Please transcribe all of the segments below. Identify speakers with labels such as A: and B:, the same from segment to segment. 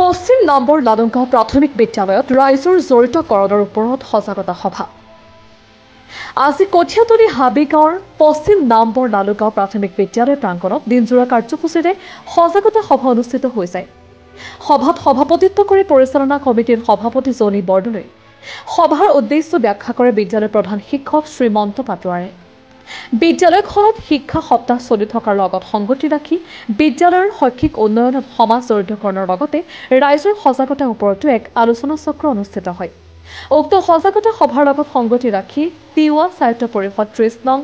A: পশ্চিম number Lalunggaon প্ৰাথমিক বিদ্যালয়ত ৰাইজৰ জড়িতকৰণৰ ওপৰত সজাগতা সভা। আজি কঠিয়াতলী হাবিগাঁৱৰ পশ্চিম নাম্বৰ লালুংগাঁও প্ৰাথমিক বিদ্যালয় প্ৰাংগণত দিনজোৰা কাৰ্যসূচীৰে সজাগতা সভা অনুষ্ঠিত হৈছে। সভাত সভাপতিত্ব কৰি পৰিচালনা কমিটিৰ সভাপতি জনি বৰদলৈ, সভাৰ উদ্দেশ্য ব্যাখ্যা কৰে বিদ্যালয়ৰ প্ৰধান শিক্ষক শ্ৰীমন্ত পাটোৱাৰে। বিদ্যালয়খনত শিক্ষা সপ্তাহ চলি থকাৰ লগত সংগতি ৰাখি বিদ্যালয়ৰ শৈক্ষিক উন্নয়নত সমাজ জড়িতকৰণৰ লগতে ৰাইজৰ সজাগতাৰ ওপৰতো এক আলোচনা চক্ৰ অনুষ্ঠিত হয়। উক্ত সজাগতা সভাৰ লগত সংগতি ৰাখি তিৱা সাহিত্য পৰিষদ ৩০ নং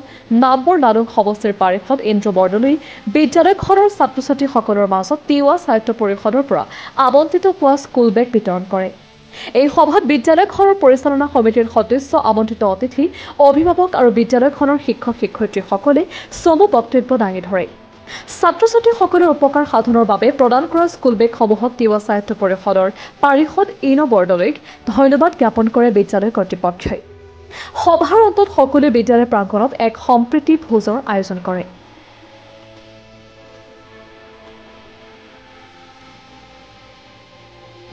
A: নাম্বৰ লালুং সমষ্টিৰ পাৰিষদ ইন্দ্ৰ বৰদলৈ বিদ্যালয়খনৰ ছাত্ৰ ছাত্ৰীসকলৰ মাজত তিৱা সাহিত্য পৰিষদৰ পৰা আবণ্টিত হোৱা স্কুল বেগ বিতৰণ কৰে। এই সভাত বিদ্যালয়খনৰ পৰিচালনা সমিতিৰ সদস্য, আমন্ত্ৰিত অতিথি, অভিভাৱক আৰু বিদ্যালয়খনৰ শিক্ষক শিক্ষয়িত্ৰীসকলে চমু বক্তব্য দাঙি ধৰে। ছাত্ৰ ছাত্ৰীসকলৰ উপকাৰ সাধনৰ বাবে প্ৰদান কৰা স্কুল বেগসমূহক তিৱা সাহিত্য পৰিষদৰ পাৰিষদ ইন্দ্ৰ বৰদলৈক ধন্যবাদ জ্ঞাপন কৰে বিদ্যালয় কৰ্তৃপক্ষই। সভাৰ অন্তত সকলোৱে বিদ্যালয় প্ৰাংগণত এক সম্প্ৰীতি ভোজৰ আয়োজন কৰে।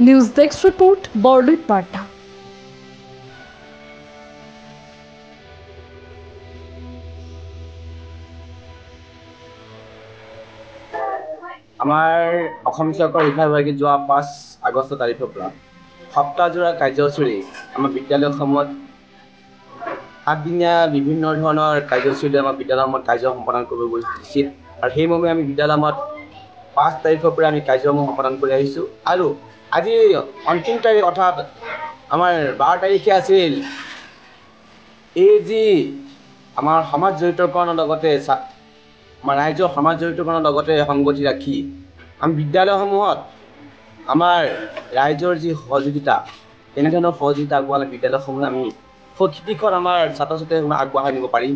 A: নিউজ ডেস্ক ৰিপোৰ্ট, বৰলুইত বাৰ্তা।
B: আমাৰ অসম চৰকাৰৰ শিক্ষা বিভাগে যোৱা ৫ আগষ্ট তাৰিখৰ পৰা সপ্তাহজোৰা কাৰ্যসূচীৰে আমাৰ বিদ্যালয়সমূহত 7 দিনীয়া বিভিন্ন ধৰণৰ কাৰ্যসূচীৰে আমাৰ বিদ্যালয়সমূহত কাৰ্য সম্পাদন কৰিব উচিত আৰু সেইমৰ্মে আমি বিদ্যালয়সমূহত ৫ তাৰিখৰ পৰা আমি কাৰ্যসমূহ সম্পাদন কৰি আহিছোঁ আৰু আজি অন্তিম তাৰিখ অৰ্থাৎ আমাৰ 12 তাৰিখে আছিল এই যি আমাৰ সমাজ জড়িতকৰণৰ লগতে আমাৰ ৰাইজৰ সমাজ জড়িতকৰণৰ লগতে সংগতি ৰাখি আমি বিদ্যালয়সমূহত আমাৰ ৰাইজৰ যি সহযোগিতা, তেনেধৰণৰ সহযোগিতা আগবঢ়ালে বিদ্যালয়সমূহ আমি শৈক্ষিক দিশত আমাৰ ছাত্ৰ ছাত্ৰীসমূহ আগবঢ়াই নিব পাৰিম।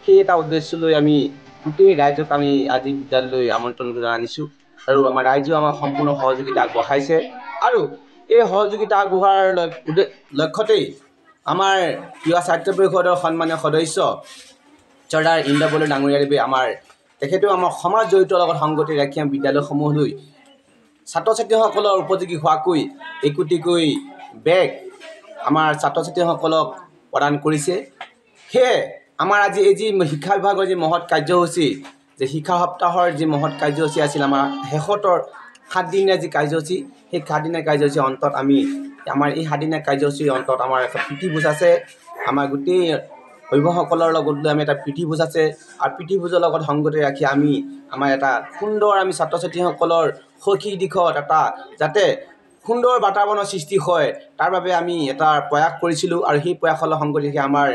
B: সেই এটা উদ্দেশ্য লৈ আমি গোটেই ৰাইজক আমি আজি বিদ্যালয়লৈ আমন্ত্ৰণ আনিছোঁ আৰু আমাৰ ৰাইজেও আমাৰ সম্পূৰ্ণ সহযোগিতা আগবঢ়াইছে আৰু এই সহযোগিতা আগবঢ়োৱাৰ লক্ষ্যতেই আমাৰ তিৱা সাহিত্য পৰিষদৰ সন্মানীয় সদস্য চৰ্দাৰ ইন্দ্ৰ বৰদলৈ ডাঙৰীয়াদেৱে তেখেতেও আমাৰ সমাজ জড়িতৰ লগত সংগতি ৰাখি আমি বিদ্যালয়সমূহলৈ ছাত্ৰ ছাত্ৰীসকলৰ উপযোগী হোৱাকৈ একোটিকৈ বেগ আমাৰ ছাত্ৰ ছাত্ৰীসকলক প্ৰদান কৰিছে। সেয়ে আমাৰ আজি এই যি শিক্ষা বিভাগৰ যি মহৎ কাৰ্যসূচী, যে শিক্ষা সপ্তাহৰ যি মহৎ কাৰ্যসূচী আছিল, আমাৰ শেষৰ 7 দিনীয়া যি কাৰ্যসূচী, সেই 7 দিনীয়া কাৰ্যসূচীৰ অন্তত আমাৰ এই 7 দিনীয়া কাৰ্যসূচীৰ অন্তত আমাৰ এটা প্ৰীতিভোজ আছে। আমাৰ গোটেই অভিভাৱকসকলৰ লগত লৈ আমি এটা প্ৰীতিভোজ আছে আৰু প্ৰীতিভোজৰ লগত সংগতি ৰাখি আমাৰ এটা সুন্দৰ আমি ছাত্ৰ ছাত্ৰীসকলৰ শৈক্ষিক দিশত এটা যাতে সুন্দৰ বাতাবৰণৰ সৃষ্টি হয়, তাৰ বাবে আমি এটা প্ৰয়াস কৰিছিলোঁ আৰু সেই প্ৰয়াসৰ লগত সংগতি ৰাখি আমাৰ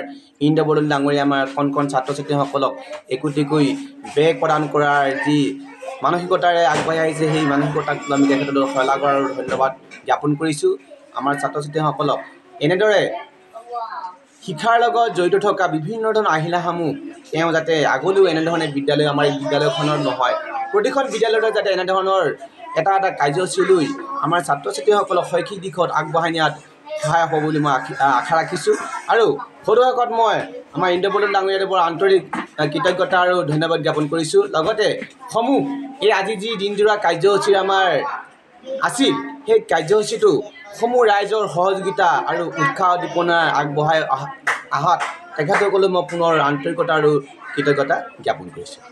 B: ইন্দ্ৰ বৰদলৈ ডাঙৰীয়া আমাৰ কণ ছাত্ৰ ছাত্ৰীসকলক একোটিকৈ বেগ প্ৰদান কৰাৰ যি মানসিকতাৰে আগবাঢ়ি আহিছে, সেই মানসিকতাক আমি তেখেতলৈ শলাগ আৰু ধন্যবাদ জ্ঞাপন কৰিছোঁ। আমাৰ ছাত্ৰ ছাত্ৰীসকলক এনেদৰে শিক্ষাৰ লগত জড়িত থকা বিভিন্ন ধৰণৰ আহিলাসমূহ তেওঁ যাতে আগলৈও এনেধৰণে আমাৰ এই বিদ্যালয়খনৰ নহয়, প্ৰতিখন বিদ্যালয়তে যাতে এনেধৰণৰ এটা কাৰ্যসূচী লৈ আমাৰ ছাত্ৰ ছাত্ৰীসকলক শৈক্ষিক দিশত আগবঢ়াই নিয়াত সহায় হ'ব বুলি মই আশা ৰাখিছোঁ আৰু সদুশেষত মই আমাৰ ইন্দ্ৰ বৰদলৈ ডাঙৰীয়াদেৱৰ আন্তৰিক কৃতজ্ঞতা আৰু ধন্যবাদ জ্ঞাপন কৰিছোঁ। লগতে এই আজি যি দিনজোৰা কাৰ্যসূচীৰ আমাৰ আছিল, সেই কাৰ্যসূচীটো ৰাইজৰ সহযোগিতা আৰু উৎসাহ উদ্দীপনা আগবঢ়াই অহাত তেখেতসকললৈ মই পুনৰ আন্তৰিকতা আৰু কৃতজ্ঞতা জ্ঞাপন কৰিছোঁ।